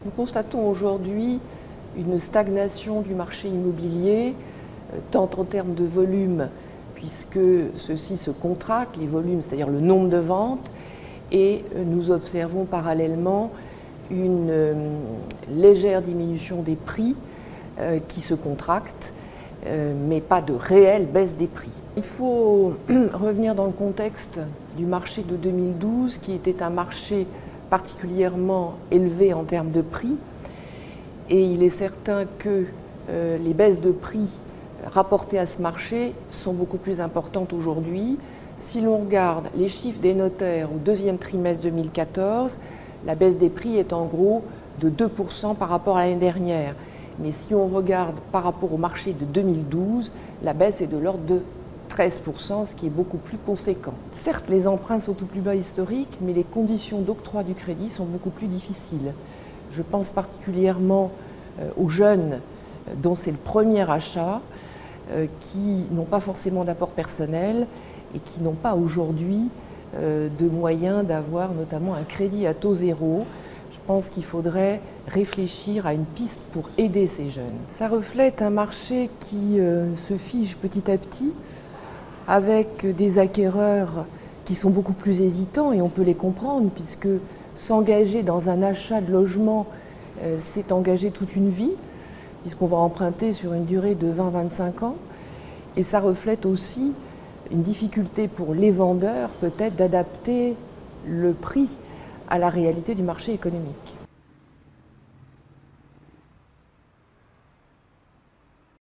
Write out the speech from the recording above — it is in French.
Nous constatons aujourd'hui une stagnation du marché immobilier, tant en termes de volume, puisque ceux-ci se contractent, les volumes, c'est-à-dire le nombre de ventes, et nous observons parallèlement une légère diminution des prix qui se contractent, mais pas de réelle baisse des prix. Il faut revenir dans le contexte du marché de 2012, qui était un marché particulièrement élevé en termes de prix, et il est certain que les baisses de prix rapportées à ce marché sont beaucoup plus importantes aujourd'hui. Si l'on regarde les chiffres des notaires au deuxième trimestre 2014, la baisse des prix est en gros de 2% par rapport à l'année dernière. Mais si on regarde par rapport au marché de 2012, la baisse est de l'ordre de 13%, ce qui est beaucoup plus conséquent. Certes, les emprunts sont au plus bas historique, mais les conditions d'octroi du crédit sont beaucoup plus difficiles. Je pense particulièrement aux jeunes dont c'est le premier achat, qui n'ont pas forcément d'apport personnel et qui n'ont pas aujourd'hui de moyens d'avoir notamment un crédit à taux zéro. Je pense qu'il faudrait réfléchir à une piste pour aider ces jeunes. Ça reflète un marché qui se fige petit à petit, avec des acquéreurs qui sont beaucoup plus hésitants, et on peut les comprendre, puisque s'engager dans un achat de logement, c'est engager toute une vie, puisqu'on va emprunter sur une durée de 20-25 ans. Et ça reflète aussi une difficulté pour les vendeurs, peut-être, d'adapter le prix à la réalité du marché économique.